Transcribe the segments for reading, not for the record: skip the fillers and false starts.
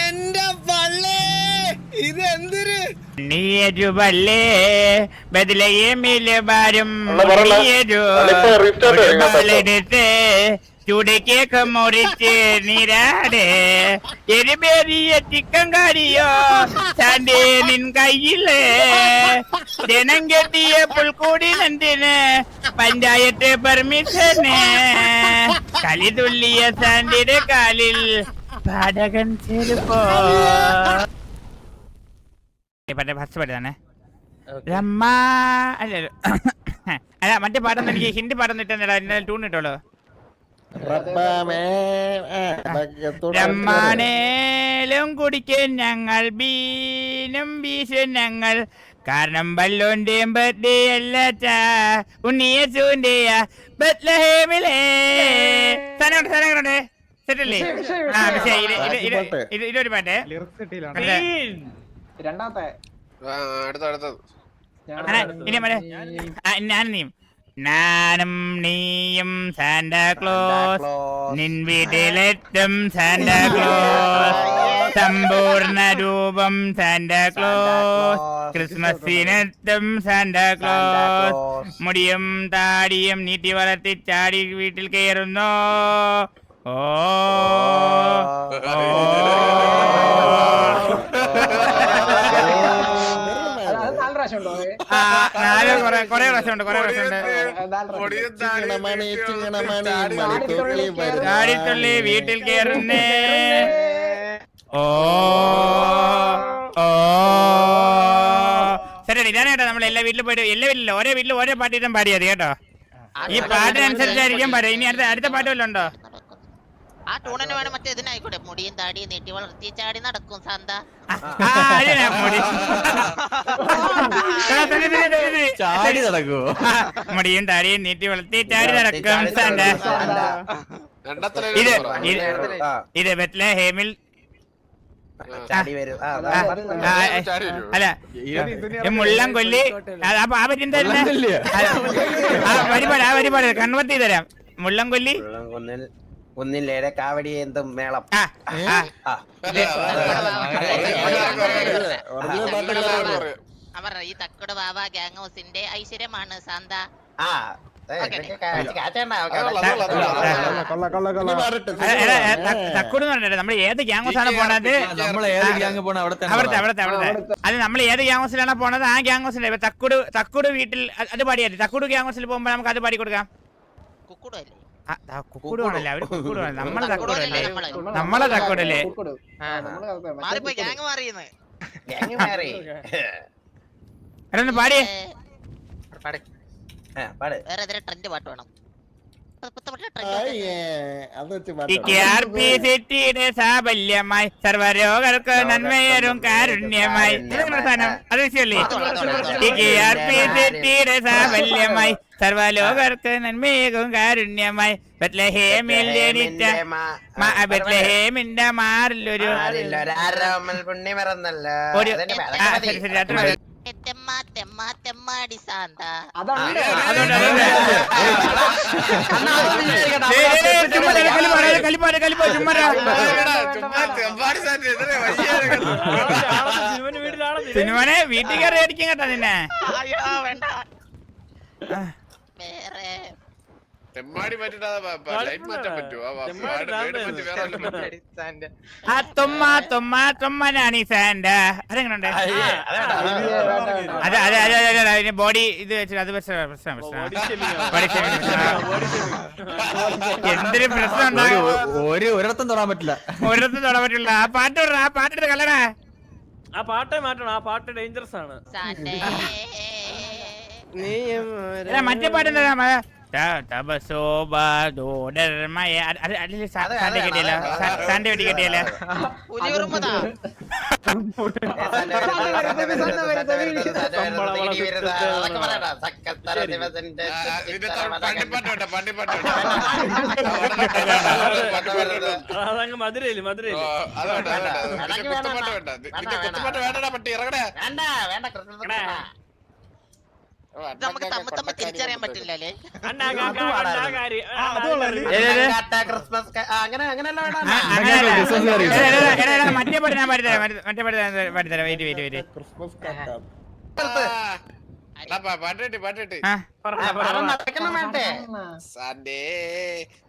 എന്റെ പള്ളേ ഇതെന്തൊരു നീയരുവല്ലേ ബദലയേമില് വരും നീയരുടുത്ത് ചുടക്കേക്ക് മുറിച്ച് നിരാടെ എരുപേറിയ ചിക്കൻ കറിയോ തന്റെ നിൻ കയ്യില് ജനം കെട്ടിയ പുൽക്കൂടി നന്ദിന് പഞ്ചായത്ത് പെർമിഷന് കളി തുള്ളിയ സാന്റിയുടെ കാലിൽ പാടകൻ ചെരുപ്പോ ഫസ്റ്റ് പാട്ടാണ് രമ്മ അല്ല അല്ല മറ്റേ പാട്ടൊന്നും എനിക്ക് ഹിന്ദി പാട്ടൊന്നും ഇട്ടെന്നില്ല ഇന്നലെ ട്യൂൺ ഇട്ടോളൂ രമ്മാനേലും കുടിക്കും ഞങ്ങൾ ബീനും വീശും ഞങ്ങൾ കാരണം ബല്ലോന്റെയും ബർത്ത്ഡേ അല്ല ഉണ്ണിയേശുവിന്റെയാ ബത്ലഹേമിലേ സ്ഥലങ്ങളുണ്ട് സെറ്റല്ലേ ആ പക്ഷേ ഇതൊരു പാട്ട് രണ്ടാമത്തെ ഇനി മറ്റേ ഞാനും നീയും ഞാനും നീയും സാന്റാക്ലോസ് നിൻ വീട്ടിലെത്തും സാന്റാക്ലോസ് സമ്പൂർണ്ണ രൂപം സാന്റാക്ലോസ് ക്രിസ്മസിനെത്തും സാന്റാക്ലോസ് മുടിയും താടിയും നീട്ടി വളർത്തി ചാടി വീട്ടിൽ കയറുന്നു ഓ കൊറേ പ്രാവശ്യമുണ്ട് ചാടിത്തുള്ളി വീട്ടിൽ കയറുന്നേ ഓ ഓ ശരി ഇതാണ് കേട്ടോ നമ്മൾ എല്ലാ വീട്ടിലും പോയിട്ട് എല്ലാ വീട്ടിലും ഓരോ വീട്ടിലും ഓരോ പാട്ടിട്ടും പാടിയത് കേട്ടോ ഈ പാട്ടിനനുസരിച്ചായിരിക്കും പാടുക ഇനി അടുത്ത പാട്ട് വല്ലതും ഉണ്ടോ ആ ടൂണിന് വേണം മറ്റേ ഇതിനായിക്കോട്ടെ മുടിയും താടിയും നീട്ടി വളർത്തി ചാടി നടക്കും സാന്ത ചാടി നടക്കൂ മുടിയും താടിയും നീട്ടി വളർത്തി ചാടി നടക്കും സാന്ത ഇത് ബത്ലഹേമിൽ അല്ല മുള്ളം കൊല്ലി ആ പരിപാടി കൺവർട്ട് ചെയ്ത് തരാം മുള്ളം കൊല്ലി ഒന്നില്ലേടെ കാവടി എന്തും മേളം അവർ ഈ തക്കട് ബാബ ഗ്യാങ് ഹൗസിന്റെ ഐശ്വര്യമാണ് സാന്ത തക്കുട് നമ്മൾ ഏത് ഗ്യാങ് ഹൗസാണ് പോണത് അവിടുത്തെ അത് നമ്മൾ ഏത് ഗ്യാങ് ഹൗസിലാണ് പോണത് ആ ഗ്യാങ് ഹൗസിന്റെ തക്കുട് വീട്ടിൽ അത് പാടിയാൽ തക്കുട് ഗ്യാങ് ഹൗസിൽ പോകുമ്പോ നമുക്ക് അത് പാടി കൊടുക്കാം കുക്കുടുവാണല്ലേ അവര് കുക്കുടുവാണ് നമ്മളെ തക്കുടല്ലേ നമ്മളെ തക്കുടല്ലേ അതൊന്ന് പാടിയേ ട്രെൻഡ് പാട്ട് വേണം സാബല്യമായി സർവരോഗർക്ക് നന്മയരും കാരുണ്യമായി അത് വിഷയല്ലേ സാബല്യമായി സർവലോകർക്ക് നന്മയേകും കാരുണ്യമായി ബത്ലഹേമിൽ ജനിച്ച ബത്ലഹേമിന്റെ മാറിലൊരു തെമ്മാടി സാന്ത സിനിമനെ വീട്ടിൽ കയറി അടിക്കും കേട്ടോ നിന്നെ വേറെ തൊമ്മനാണ് ഈ സാൻഡ അതെങ്ങനുണ്ട് അതെ ബോഡി ഇത് വെച്ചിട്ട് അത് പ്രശ്നം എന്തൊരു പ്രശ്നം ഒരിടത്തും തൊടാൻ പറ്റില്ല ആ പാട്ടെടുത്ത് കളറാ ആ പാട്ടേ മാറ്റണം ആ പാട്ട് ഡേഞ്ചറസ് ആണ് മറ്റേ പാട്ടെന്താ സാൻഡ വെട്ടി കെട്ടിയല്ലേ അതങ്ങ് മധുരയില് നമുക്ക് തമ്മിൽ തിരിച്ചറിയാൻ പറ്റില്ലല്ലേ? ക്രിസ്മസ് അങ്ങനെ അങ്ങനെയല്ല മറ്റേ പാട്ട് ഞാൻ പാടിത്തരാം. മറ്റേ പാടിത്തരാം. വെയിറ്റ്. പാട്ടിട്ട് വേണ്ടേ സൺഡേ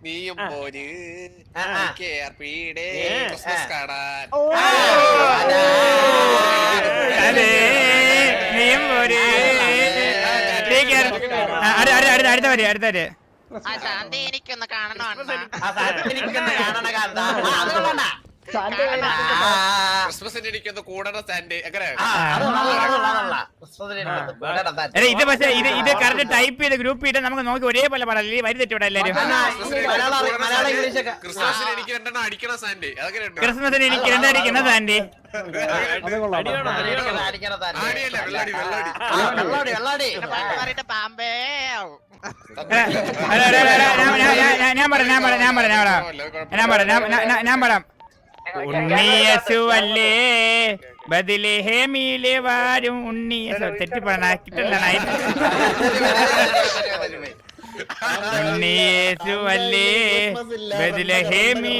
നീയും പോര് KRP-യുടെ ക്രിസ്മസ് കാണാൻ. അടുത്ത വരെ ആ ശാന്തി എനിക്കൊന്ന് കാണണം ക്രിസ്മസിന് എനിക്കൊന്ന് കൂടണം സാൻഡേ അങ്ങനെ. ഇത് പക്ഷേ ഇത് കറക്റ്റ് ടൈപ്പ് ചെയ്ത് ഗ്രൂപ്പ് ചെയ്ത് നമുക്ക് നോക്കി ഒരേപോലെ പാടില്ല. വരി തെറ്റൂടെ എല്ലാരും. ക്രിസ്മസിന് എനിക്ക് രണ്ടെണ്ണം അടിക്കണം സാൻഡേ. അതൊക്കെ ക്രിസ്മസിന് എനിക്ക് രണ്ടടിക്കുന്ന സാൻഡി. പാമ്പേ ഞാൻ പറയാം. ഉണ്ണിയസുവല്ലേ ബദലേഹേമിലെ വാരും ഉണ്ണിയസു. തെറ്റി പറഞ്ഞിട്ടല്ല. ഉണ്ണിയേശുവല്ലേ ബദലേഹേമി.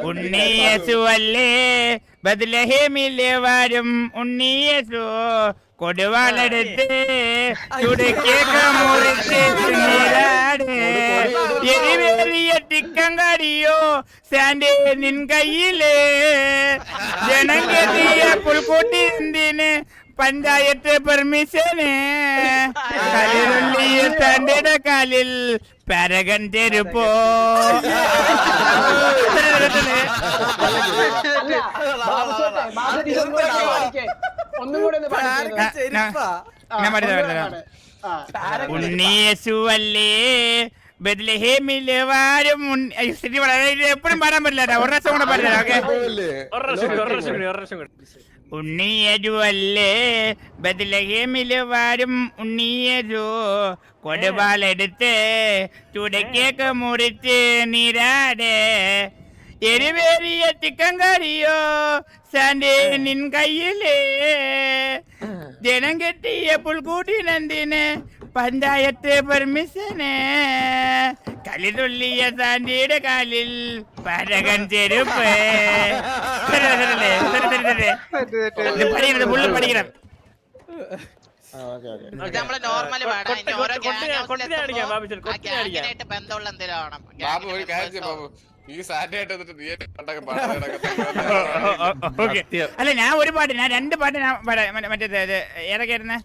ഉണ്ണിയേശുവല്ലേ ബദലേഹേമിലെ വാരും ഉണ്ണിയേശു കൊടുവാളെടുത്ത് ചുടക്കേക്ക മുറിച്ച് എരിവേറിയ ചിക്കൻ കറിയോ സാൻഡേ നിൻ കയ്യില് ജനം കെട്ടിയ പുൽക്കൂട്ടി എന്തിന് പഞ്ചായത്ത് പെർമിഷന് കലിരുള്ളിയ സാൻഡയുടെ കാലിൽ പരകൻ ചെരുപ്പോ. ഉണ്ണിയേശുവല്ലേ ബദലേഹേമിലെ വാരും എപ്പോഴും പാടാൻ പറ്റില്ല. ഒരു പ്രാവശ്യം കൂടെ പാടില്ല. ഉണ്ണിയേശുവല്ലേ ബദലേഹേമിലെ വാരും ഉണ്ണിയേശു കൊടുവാളെടുത്ത് ചുടക്കേക്ക് മുറിച്ച് നീരാടെ എരിവേറിയ ചിക്കൻ കറിയോ സാൻഡേ നിൻ കയ്യില് ജനം കെട്ടിയ പുൽക്കൂട്ടിനെന്തിന് പഞ്ചായത്ത് പെർമിഷന് കളിതുള്ളിയ സാൻഡിയുടെ കാലിൽ പരകൻ ചെരുപ്പ്. പഠിക്കണം, ഫുള്ള് പഠിക്കണം. നമ്മള് നോർമല് പാടാം. ബന്ധമുള്ള എന്തെങ്കിലും ആവണം. ബാബു ഒരു കാര്യം ചെയ്യ് ബാബു. ഈ സാൻഡേ ആയിട്ട് വന്നിട്ട് നീ പണ്ടൊക്കെ പാടാൻ. അല്ല ഞാൻ ഒരു പാട്ട്, ഞാൻ രണ്ട് പാട്ട് ഞാൻ പാടാം. മറ്റേത് ഏതൊക്കെയായിരുന്നേ?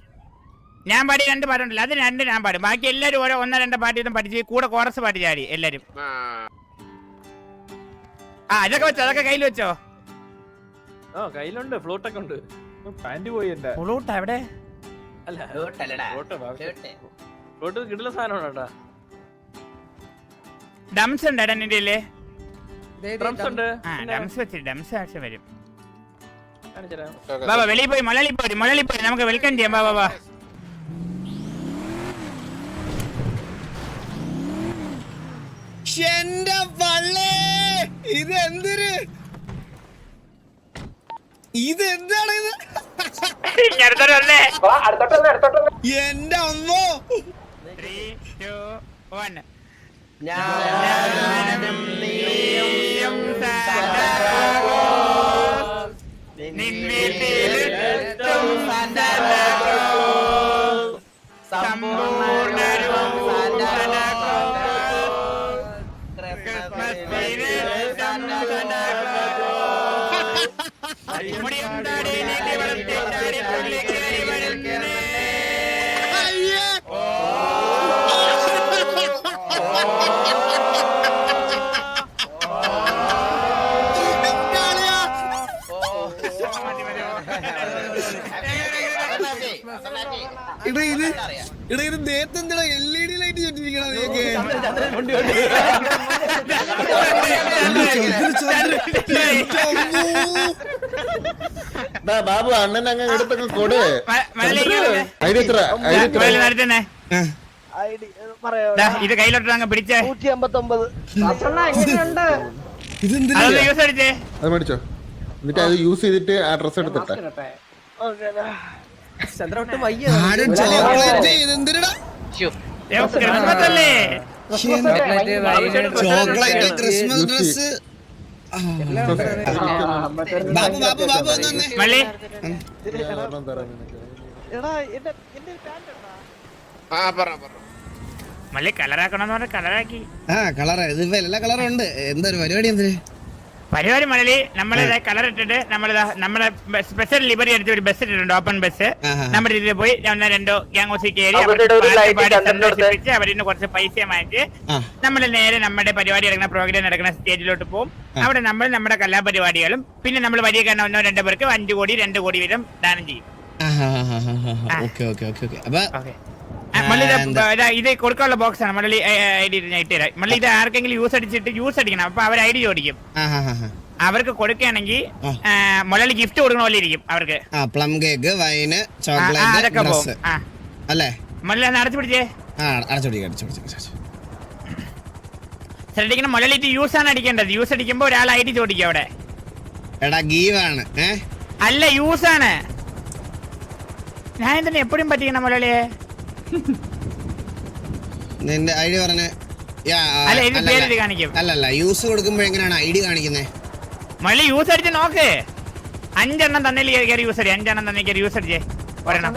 ഞാൻ പാടി രണ്ട് പാട്ടുണ്ടല്ലോ, അത് രണ്ട് ഞാൻ പാടും. ബാക്കി എല്ലാവരും ഓരോ ഒന്നോ രണ്ടോ പാട്ട് ഇതും പഠിച്ച് കൂടെ കോറസ് പാട്ട് ചാടി എല്ലാരും. അതൊക്കെ വെച്ചോ, അതൊക്കെ കയ്യിൽ വെച്ചോ. കയ്യിലുണ്ട്, ഫ്ലൂട്ടൊക്കെ ഉണ്ട്. പാന്റ് പോയി എന്റെ ഫ്ലൂട്ട് എവിടെ? അല്ല ഫ്ലൂട്ട് കിട്ടുന്ന സാധനമാണ് കേട്ടാ. ഡംസ് ഉണ്ട് നിന്റെ ഇല്ലേ? ഡ്രംസ് ഉണ്ട്. ഡംസ് വെച്ച് ഡംസ് ആവശ്യം വരും. ബാബാ വെളിയിൽ പോയി മലയാളി പോയി നമുക്ക് വെൽക്കം ചെയ്യാം. ബാബാ എന്റെ പള്ളേ, ഇതെന്താണ് ഇത്? എന്റെ അമ്മോ. 3, 2, 1. ഞാനും നീയും നിൻവീട്ടിലെത്തും സമ്പൂർണ്ണരും ഇത് ദേഹത്തെന്താ LED ലൈറ്റ് ചുറ്റിരിക്കണ? ബാബു അണ്ണൻ അങ്ങ് എടുത്തൊക്കെ കൊട്. ഇത് കയ്യിലോട്ട് അങ്ങ് പിടിച്ചേ. 159 അതൊന്ന് യൂസ് അടിച്ചേ. അത് മേടിച്ചോ, എന്നിട്ട് അത് യൂസ് ചെയ്തിട്ട് ആ ഡ്രസ് എടുത്തിട്ടെ. ക്രിസ്മസ് അല്ലേ? Chocolate Christmas dress. Babu Babu Babu ഒന്ന് മള്ളി മള്ളി കളറാക്കണമെന്ന് പറഞ്ഞ കളറാക്കി. കളർ ഇതിപ്പോ എല്ലാ കളറും ഉണ്ട്. എന്താ ഒരു പരിപാടി? എന്തിന് പരിപാടി മണലി? നമ്മളിതാ കളർ ഇട്ടിട്ട് നമ്മളെ സ്പെഷ്യൽ ലിബറി അടിച്ച ഒരു ബസ് ഇട്ടിട്ടുണ്ട്, ഓപ്പൺ ബസ്. നമ്മുടെ ഇതിൽ പോയി രണ്ടോ ഗ്യാങ് കയറി സന്തോഷിപ്പിച്ച് അവരിന്ന് കുറച്ച് പൈസ വാങ്ങിച്ച് നമ്മൾ നേരെ നമ്മുടെ പരിപാടി നടക്കുന്ന പ്രോഗ്രാം നടക്കുന്ന സ്റ്റേജിലോട്ട് പോകും. അവിടെ നമ്മൾ നമ്മുടെ കലാപരിപാടികളും പിന്നെ നമ്മൾ വഴിയെ കാണുന്ന 1-2 പേർക്ക് 5 കോടി 2 കോടി വീതം ദാനം ചെയ്യും. ഇത് കൊടുക്കാനുള്ള ബോക്സ് ആണ് മള്ളി. ഐഡി ഇട്ടുതരാം മള്ളി. ഇത് ആർക്കെങ്കിലും യൂസ് അടിക്കണം. അപ്പൊ അവർ ഐഡി ചോദിക്കും. അവർക്ക് കൊടുക്കുകയാണെങ്കിൽ മള്ളി ഗിഫ്റ്റ് കൊടുക്കണ പോലെ ഇരിക്കും അവർക്ക്. പ്ലം കേക്ക്, വൈന്, ചോക്ലേറ്റ് അല്ലേ? മള്ളി ഒന്ന് അടച്ചു പിടിച്ചേ. ശ്രദ്ധിക്കണം മള്ളി. ഇത് യൂസ് ആണ് അടിക്കേണ്ടത്. യൂസ് അടിക്കുമ്പോ ഒരാൾ ഐഡി ചോദിക്കും അവിടെ. എടാ ഗീവാണ്. അല്ല യൂസ് ആണ്. ഞാൻ എന്തിനാ എപ്പോഴും പറ്റിക്കണം മലയാളിയെ? നിന്റെ ഐഡി പറഞ്ഞേ. അല്ലല്ല, യൂസ് കൊടുക്കുമ്പോ എങ്ങനെയാണ് ഐഡി കാണിക്കുന്നത്? മള്ളി യൂസ് അടിച്ച് നോക്ക്. 5 എണ്ണം തന്നെ കയറി യൂസ് അടി. 5 എണ്ണം തന്നെ കയറി യൂസ് അടിച്ചേ. ഒരെണ്ണം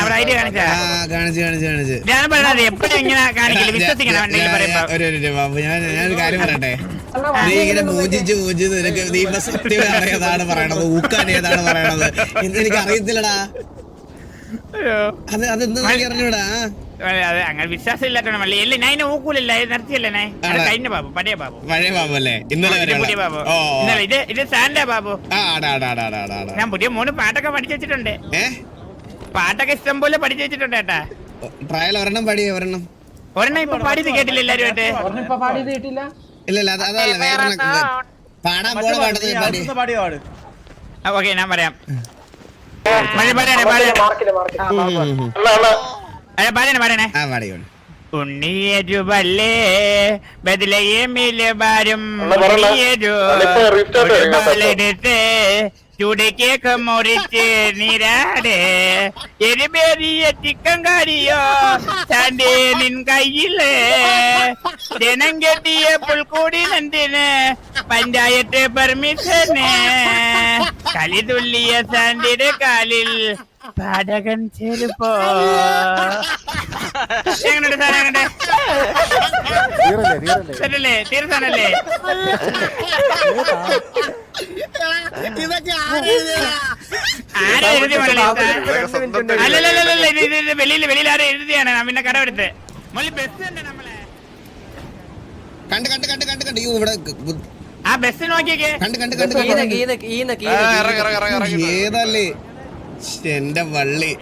അവിടെ ഐഡി കാണിച്ചാ ഞാൻ പറഞ്ഞത് എപ്പോഴും ഇങ്ങനെ കാണിക്കില്ല. വിശ്വസിക്കണം. ഞാനൊരു കാര്യം പറയട്ടെ. നീ ഇങ്ങനെ പൂജിച്ച് നിനക്ക് നീ ഇപ്പൊ സത്യം ഏതാണ് പറയണത്, ഊക്കാൻ ഏതാണ് പറയണത് എന്ന് എനിക്ക് അറിയത്തില്ലടാ. അതെന്താ അറിഞ്ഞൂടാ? അങ്ങനെ വിശ്വാസം ഇല്ലാത്ത മള്ളി. എല്ലാം ഞാൻ ഊക്കൂലല്ല, നിർത്തിയല്ലേ ഞാൻ. കഴിഞ്ഞ ബാബു, പഴയ ബാബു അല്ലേ? ഇന്നലെ ബാബു. ഇത് സാൻഡാ ബാബു. ഞാൻ പുതിയ 3 പാട്ടൊക്കെ പഠിച്ചു വെച്ചിട്ടുണ്ട്. പാട്ടൊക്കെ ഇഷ്ടം പോലെ പഠിച്ചു വെച്ചിട്ടുണ്ട് കേട്ടാ. ട്രയൽ ഒരെണ്ണം ഇപ്പൊ പാടിയത് കേട്ടില്ല എല്ലാരുമായിട്ട്? ഇല്ല അതല്ല, പാടാൻ പോണ പാടി. ഓക്കെ ഞാൻ പറയാം. പറയണേ. ഉണ്ണിയരുവല്ലേ ബദലയേമില് വരും ചുടക്കേക്ക് മുറിച്ച് നിരാടെ എരിപേറിയ ചിക്കൻ കറിയോ ചാണ്ടേ നിൻ കയ്യില് ജനം കെട്ടിയ പുൽക്കൂടി നന്ദിന് പഞ്ചായത്ത് പെർമിഷന് കളി തുള്ളിയ സാണ്ടിയുടെ കാലിൽ പാടകൻ ചെരുപ്പോ. എങ്ങനെയുണ്ട് സാർ? എങ്ങനെ തീർച്ചാണല്ലേ? ആരാ എഴുതി? അല്ലല്ല, ഇത് വെളിയിൽ ആരും എഴുതിയാണ്. ഞാൻ പിന്നെ കടമെടുത്ത് ബസ് ഉണ്ട് നമ്മളെ. ആ ബസ് നോക്കിയേ. ഏതല്ലേ എന്റെ വള്ളി.